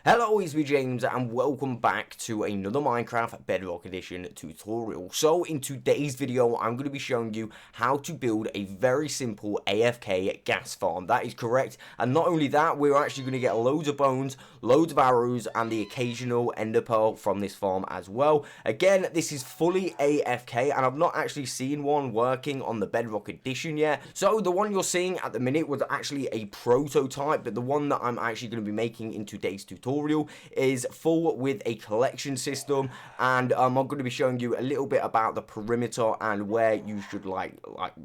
Hello, Itsmejames, and welcome back to another Minecraft Bedrock Edition tutorial. So, in today's video, I'm going to be showing you how to build a very simple AFK gas farm. That is correct, and not only that, we're actually going to get loads of bones, loads of arrows, and the occasional ender pearl from this farm as well. Again, this is fully AFK, and I've not actually seen one working on the Bedrock Edition yet. So, the one you're seeing at the minute was actually a prototype, but the one that I'm actually going to be making in today's tutorial is full with a collection system, and I'm going to be showing you a little bit about the perimeter and where you should like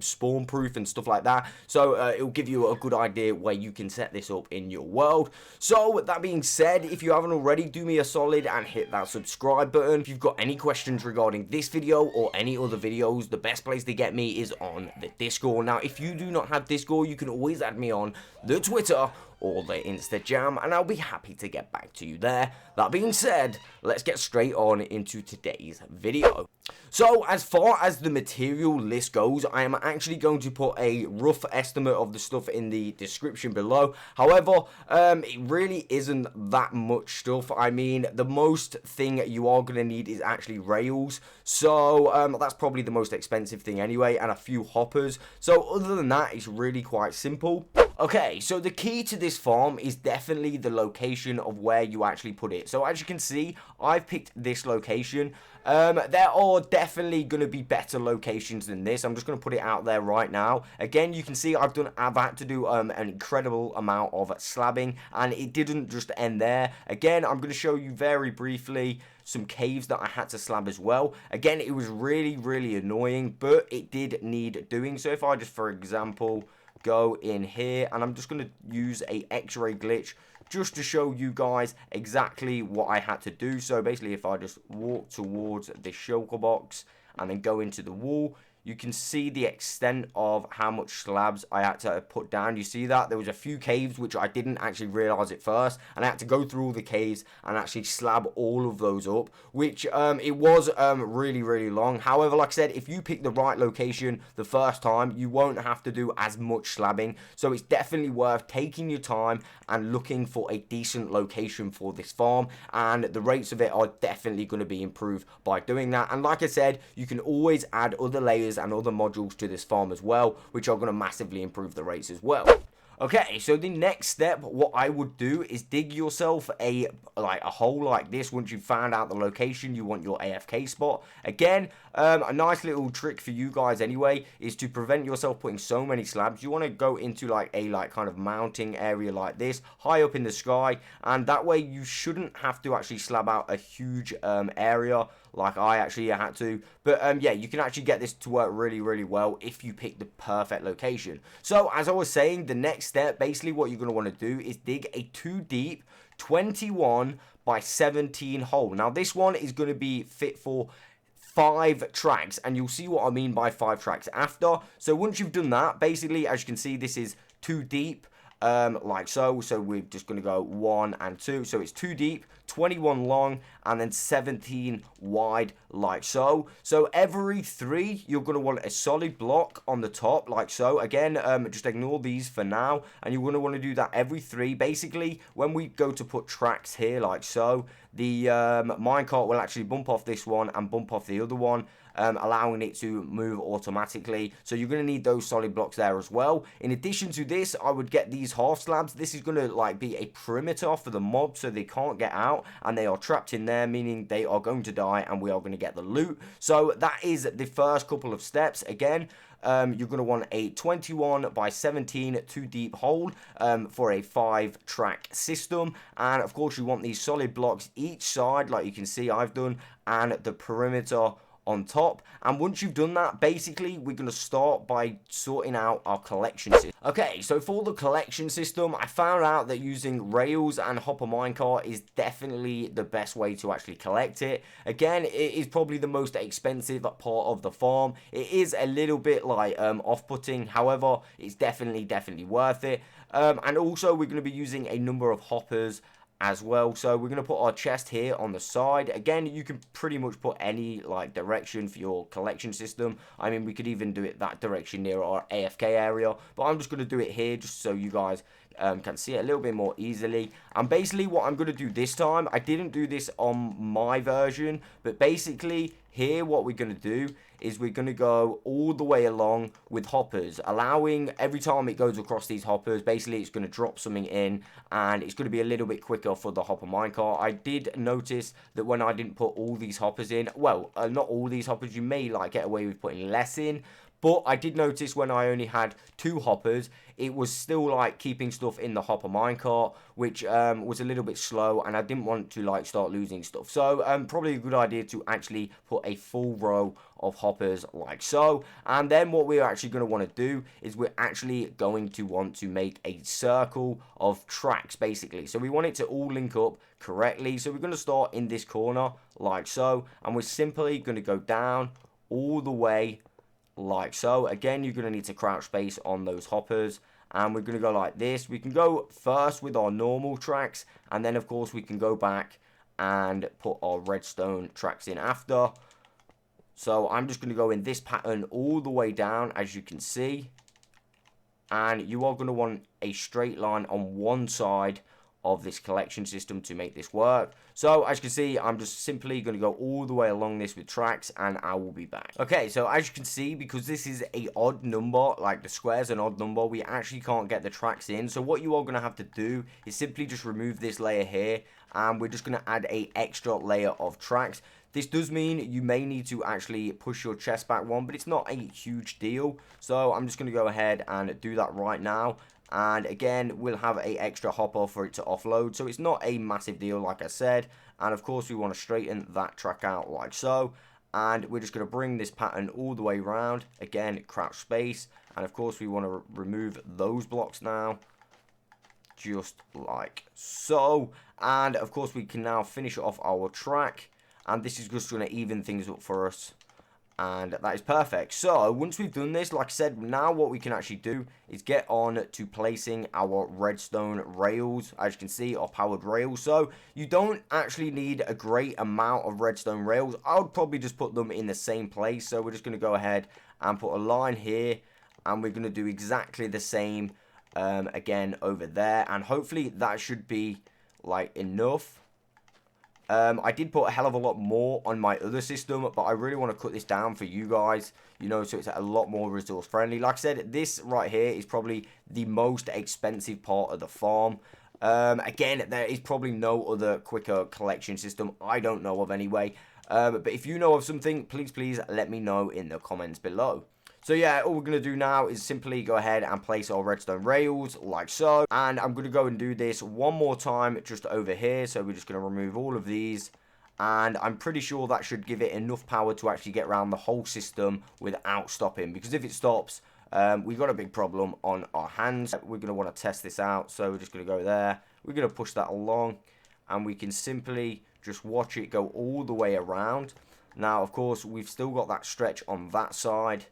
spawn proof and stuff like that. So it'll give you a good idea where you can set this up in your world. So with that being said, if you haven't already, do me a solid and hit that subscribe button. If you've got any questions regarding this video or any other videos, the best place to get me is on the Discord. Now if you do not have Discord, you can always add me on the Twitter or the InstaJam, and I'll be happy to get back to you there. That being said, let's get straight on into today's video. So, as far as the material list goes, I am actually going to put a rough estimate of the stuff in the description below. However, it really isn't that much stuff. I mean, the most thing you are going to need is actually rails. So, that's probably the most expensive thing anyway, and a few hoppers. So, other than that, it's really quite simple. Okay, so the key to this farm is definitely the location of where you actually put it. So as you can see, I've picked this location. There are definitely going to be better locations than this. I'm just going to put it out there right now. Again, you can see I've had to do an incredible amount of slabbing, and it didn't just end there. Again, I'm going to show you very briefly some caves that I had to slab as well. Again, it was really annoying, but it did need doing. So if I just, for example, go in here, and I'm just going to use a x-ray glitch just to show you guys exactly what I had to do. So basically, if I just walk towards the shulker box and then go into the wall, you can see the extent of how much slabs I had to put down. You see that? There was a few caves which I didn't actually realize at first, and I had to go through all the caves and actually slab all of those up, which it was really long. However, like I said, if you pick the right location the first time, you won't have to do as much slabbing. So it's definitely worth taking your time and looking for a decent location for this farm, and the rates of it are definitely going to be improved by doing that. And like I said, you can always add other layers and other modules to this farm as well, which are going to massively improve the rates as well. Okay, so the next step, what I would do is dig yourself a hole like this. Once you've found out the location you want your AFK spot. Again, a nice little trick for you guys anyway is to prevent yourself putting so many slabs. You want to go into a kind of mounting area like this, high up in the sky, and that way you shouldn't have to actually slab out a huge area like I actually had to. But yeah, you can actually get this to work really well if you pick the perfect location. So as I was saying, the next step, basically what you're going to want to do is dig a 2 deep 21 by 17 hole. Now this one is going to be fit for 5 tracks, and you'll see what I mean by 5 tracks after. So once you've done that, basically as you can see, this is 2 deep, like so. So we're just going to go 1 and 2. So it's 2 deep, 21 long, and then 17 wide, like so. So every 3, you're going to want a solid block on the top, like so. Again, just ignore these for now, and you're going to want to do that every 3. Basically, when we go to put tracks here, like so, the minecart will actually bump off this one and bump off the other one, allowing it to move automatically. So you're going to need those solid blocks there as well. In addition to this, I would get these half slabs. This is going to be a perimeter for the mob, so they can't get out, and they are trapped in there, meaning they are going to die, and we are going to get the loot. So that is the first couple of steps. Again, you're going to want a 21 by 17 2 deep hole for a 5 track system, and of course you want these solid blocks each side, like you can see I've done, and the perimeter on top. And once you've done that, basically we're going to start by sorting out our collection system. Okay, so for the collection system, I found out that using rails and hopper minecart is definitely the best way to actually collect it. Again, it is probably the most expensive part of the farm. It is a little bit off-putting, however it's definitely worth it. And also we're going to be using a number of hoppers as well. So we're going to put our chest here on the side. Again, you can pretty much put any direction for your collection system. I mean, we could even do it that direction near our AFK area, but I'm just going to do it here just so you guys can see it a little bit more easily. And basically what I'm going to do this time, I didn't do this on my version, but basically here what we're going to do is we're going to go all the way along with hoppers, allowing every time it goes across these hoppers, basically it's going to drop something in, and it's going to be a little bit quicker for the hopper minecart. I did notice that when I didn't put all these hoppers in, well, not all these hoppers, you may like get away with putting less in, but I did notice when I only had 2 hoppers, it was still like keeping stuff in the hopper minecart, which was a little bit slow, and I didn't want to like start losing stuff. So probably a good idea to actually put a full row of hoppers like so. And then what we're actually going to want to do is we're actually going to want to make a circle of tracks basically. So we want it to all link up correctly. So we're going to start in this corner like so, and we're simply going to go down all the way like so. Again, you're going to need to crouch space on those hoppers, and we're going to go like this. We can go first with our normal tracks, and then of course we can go back and put our redstone tracks in after. So I'm just going to go in this pattern all the way down, as you can see, and you are going to want a straight line on one side of this collection system to make this work. So as you can see, I'm just simply going to go all the way along this with tracks, and I will be back. Okay, so as you can see, because this is a odd number, like the square's an odd number, we actually can't get the tracks in. So what you are going to have to do is simply just remove this layer here, and we're just going to add a extra layer of tracks. This does mean you may need to actually push your chest back one, but it's not a huge deal. So I'm just going to go ahead and do that right now. And again, we'll have a extra hopper for it to offload, so it's not a massive deal like I said. And of course we want to straighten that track out like so, and we're just going to bring this pattern all the way around. Again, crouch space, and of course we want to remove those blocks now, just like so. And of course we can now finish off our track, and this is just going to even things up for us. And that is perfect. So once we've done this, like I said, now what we can actually do is get on to placing our redstone rails. As you can see, our powered rails. So you don't actually need a great amount of redstone rails. I would probably just put them in the same place. So we're just going to go ahead and put a line here, and we're going to do exactly the same again over there. And hopefully that should be like enough. I did put a hell of a lot more on my other system, but I really want to cut this down for you guys, you know, so it's a lot more resource friendly. Like I said, this right here is probably the most expensive part of the farm. Again, there is probably no other quicker collection system I don't know of anyway. But if you know of something, please let me know in the comments below. So yeah, all we're going to do now is simply go ahead and place our redstone rails like so. And I'm going to go and do this one more time just over here. So we're just going to remove all of these. And I'm pretty sure that should give it enough power to actually get around the whole system without stopping. Because if it stops, we've got a big problem on our hands. We're going to want to test this out. So we're just going to go there. We're going to push that along. And we can simply just watch it go all the way around. Now, of course, we've still got that stretch on that side,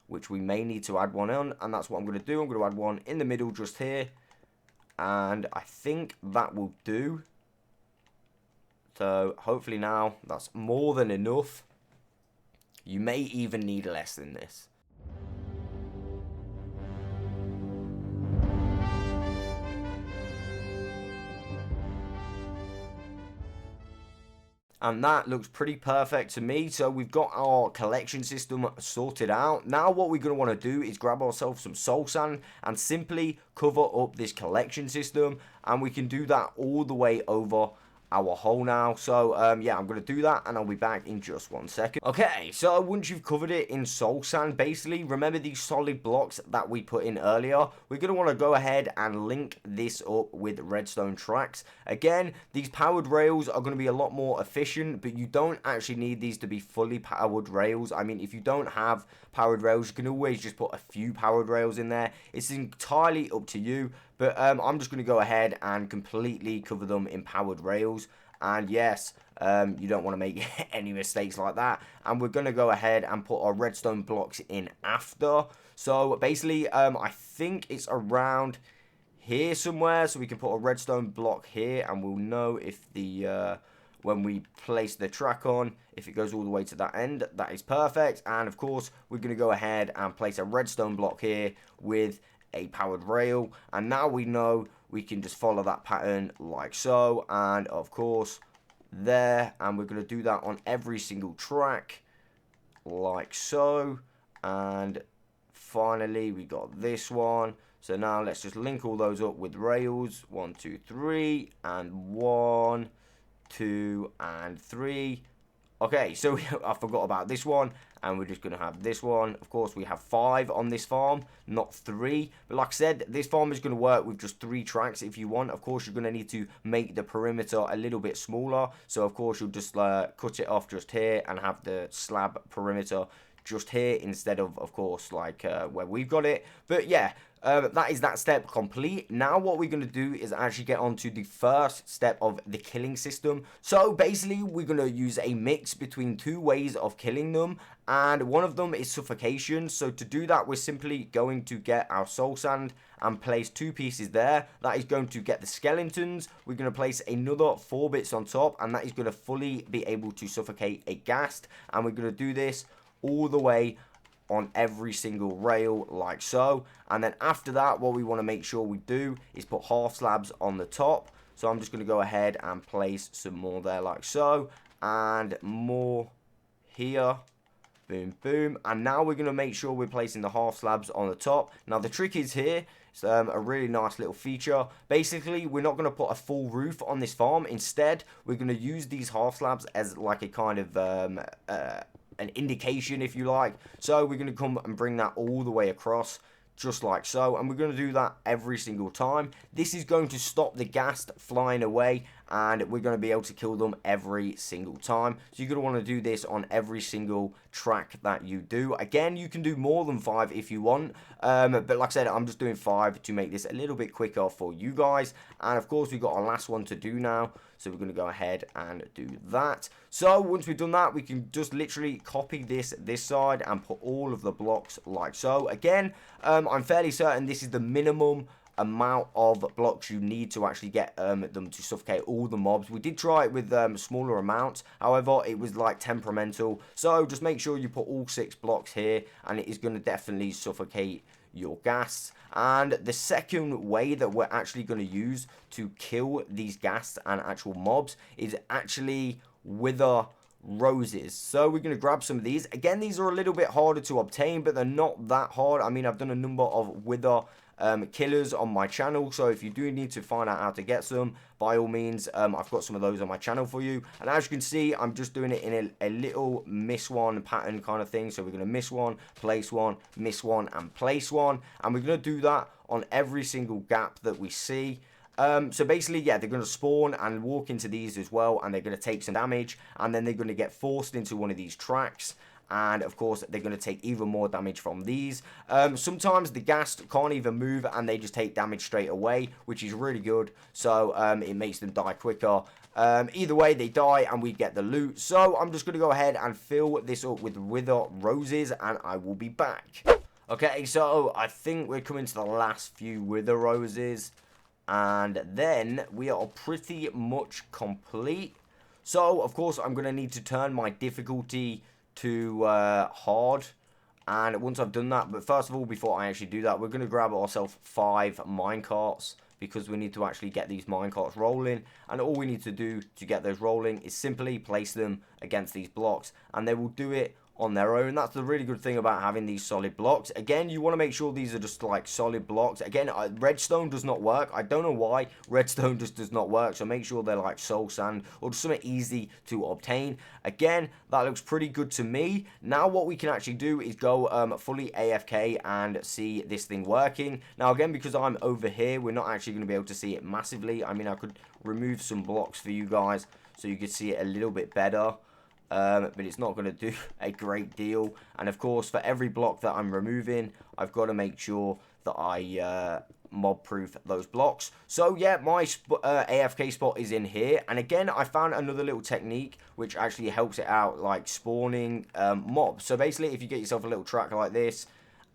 which we may need to add one on, and that's what I'm going to do. I'm going to add one in the middle just here, and I think that will do. So hopefully now that's more than enough. You may even need less than this. And that looks pretty perfect to me. So we've got our collection system sorted out. Now what we're going to want to do is grab ourselves some soul sand and simply cover up this collection system. And we can do that all the way over our hole now. So yeah, I'm going to do that, and I'll be back in just 1 second. Okay, so once you've covered it in soul sand, basically remember these solid blocks that we put in earlier. We're going to want to go ahead and link this up with redstone tracks. Again, these powered rails are going to be a lot more efficient, but you don't actually need these to be fully powered rails. I mean, if you don't have powered rails, you can always just put a few powered rails in there. It's entirely up to you. But I'm just going to go ahead and completely cover them in powered rails. And yes, you don't want to make any mistakes like that. And we're going to go ahead and put our redstone blocks in after. So basically, I think it's around here somewhere. So we can put a redstone block here, and we'll know if the when we place the track on, if it goes all the way to that end. That is perfect. And of course, we're going to go ahead and place a redstone block here with a powered rail, and now we know we can just follow that pattern like so, and of course there, and we're going to do that on every single track like so. And finally we got this one. So now let's just link all those up with rails. 1 2 3 and 1 2 and 3. Okay, so I forgot about this one, and we're just going to have this one. Of course, we have 5 on this farm, not 3. But like I said, this farm is going to work with just 3 tracks if you want. Of course, you're going to need to make the perimeter a little bit smaller. So, of course, you'll just cut it off just here and have the slab perimeter just here instead of course, like where we've got it. But yeah, that is that step complete. Now what we're going to do is actually get on to the first step of the killing system. So basically we're going to use a mix between 2 ways of killing them, and one of them is suffocation. So to do that, we're simply going to get our soul sand and place 2 pieces there. That is going to get the skeletons. We're going to place another 4 bits on top, and that is going to fully be able to suffocate a ghast. And we're going to do this all the way on every single rail like so. And then after that, what we want to make sure we do is put half slabs on the top. So I'm just going to go ahead and place some more there like so, and more here. Boom, boom. And now we're going to make sure we're placing the half slabs on the top. Now the trick is here, it's a really nice little feature. Basically, we're not going to put a full roof on this farm. Instead, we're going to use these half slabs as like a kind of an indication, if you like. So we're going to come and bring that all the way across, just like so, and we're going to do that every single time. This is going to stop the ghast flying away, and we're going to be able to kill them every single time. So you're going to want to do this on every single track that you do. Again, you can do more than 5 if you want, but like I said, I'm just doing 5 to make this a little bit quicker for you guys. And of course, we've got our last one to do now, so we're going to go ahead and do that. So once we've done that, we can just literally copy this side and put all of the blocks like so. Again, I'm fairly certain this is the minimum amount of blocks you need to actually get them to suffocate all the mobs. We did try it with smaller amounts, however it was like temperamental, so just make sure you put all 6 blocks here, and it is going to definitely suffocate your ghasts. And the second way that we're actually going to use to kill these ghasts and actual mobs is actually wither roses. So we're going to grab some of these. Again, these are a little bit harder to obtain, but they're not that hard. I mean, I've done a number of wither killers on my channel, so if you do need to find out how to get some, by all means, I've got some of those on my channel for you. And as you can see, I'm just doing it in a little miss one pattern kind of thing. So we're going to miss one, place one, miss one, and place one, and we're going to do that on every single gap that we see. So basically, yeah, they're going to spawn and walk into these as well, and they're going to take some damage, and then they're going to get forced into one of these tracks. And of course, they're going to take even more damage from these. Sometimes the ghast can't even move, and they just take damage straight away, which is really good. So it makes them die quicker. Either way, they die, and we get the loot. So I'm just going to go ahead and fill this up with wither roses, and I will be back. Okay, so I think we're coming to the last few wither roses, and then we are pretty much complete. So of course, I'm going to need to turn my difficulty to hard, and once I've done that, but first of all, before I actually do that, we're going to grab ourselves 5 minecarts, because we need to actually get these minecarts rolling. And all we need to do to get those rolling is simply place them against these blocks, and they will do it on their own. That's the really good thing about having these solid blocks. Again, you want to make sure these are just like solid blocks. Again, redstone does not work. I don't know why redstone just does not work, so make sure they're like soul sand or just something easy to obtain. Again, that looks pretty good to me. Now what we can actually do is go fully AFK and see this thing working. Now again, because I'm over here, we're not actually going to be able to see it massively. I mean, I could remove some blocks for you guys so you could see it a little bit better. But it's not going to do a great deal. And of course, for every block that I'm removing, I've got to make sure that I mob proof those blocks. So yeah, my AFK spot is in here. And again, I found another little technique which actually helps it out, like spawning mobs. So basically, if you get yourself a little track like this,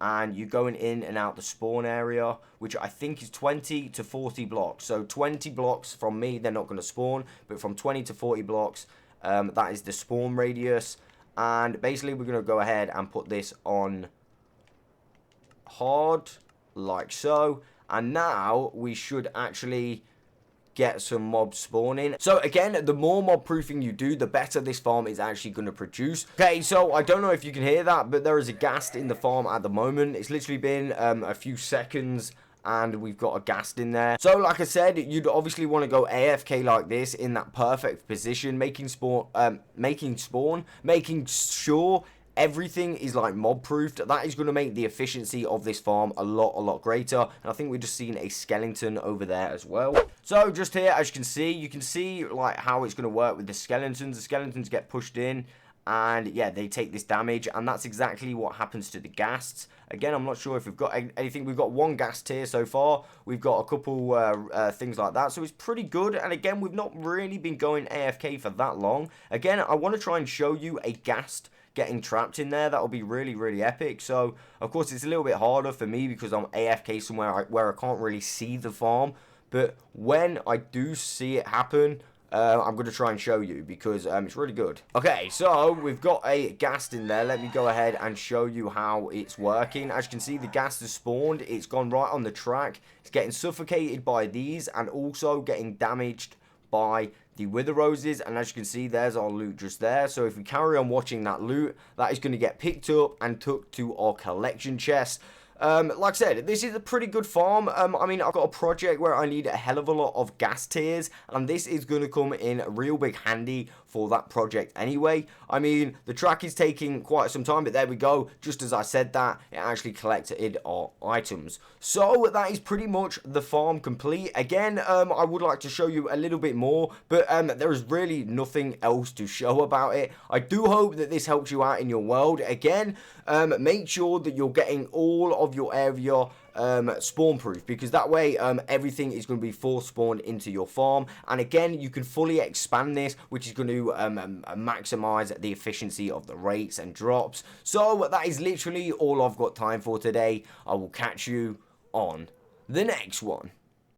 and you're going in and out the spawn area, which I think is 20 to 40 blocks. So 20 blocks from me, they're not going to spawn, but from 20 to 40 blocks, that is the spawn radius. And basically we're going to go ahead and put this on hard, like so. And now we should actually get some mobs spawning. So again, the more mob proofing you do, the better this farm is actually going to produce. Okay, so I don't know if you can hear that, but there is a ghast in the farm at the moment. It's literally been a few seconds and we've got a ghast in there. So like I said, you'd obviously want to go AFK like this in that perfect position, making sure everything is like mob proofed. That is going to make the efficiency of this farm a lot greater. And I think we've just seen a skeleton over there as well. So just here, as you can see like how it's going to work with the skeletons. The skeletons get pushed in and yeah, they take this damage, and that's exactly what happens to the ghasts. Again, I'm not sure if we've got anything. We've got one ghast here so far. We've got a couple things like that, so it's pretty good. And again, we've not really been going AFK for that long. Again, I want to try and show you a ghast getting trapped in there. That'll be really epic. So of course it's a little bit harder for me because I'm AFK somewhere where I can't really see the farm, but when I do see it happen, I'm going to try and show you because it's really good. Okay, so we've got a ghast in there. Let me go ahead and show you how it's working. As you can see, the ghast has spawned. It's gone right on the track. It's getting suffocated by these and also getting damaged by the wither roses. And as you can see, there's our loot just there. So if we carry on watching that loot, that is going to get picked up and took to our collection chest. Like I said, this is a pretty good farm. I mean, I've got a project where I need a hell of a lot of ghast tiers, and this is going to come in real big handy for that project anyway. I mean, the track is taking quite some time, but there we go. Just as I said that, it actually collected our items. So that is pretty much the farm complete. Again, I would like to show you a little bit more, but there is really nothing else to show about it. I do hope that this helps you out in your world. Again, make sure that you're getting all of your area spawn proof, because that way everything is going to be force spawned into your farm. And again, you can fully expand this, which is going to maximize the efficiency of the rates and drops. So that is literally all I've got time for today. I will catch you on the next one.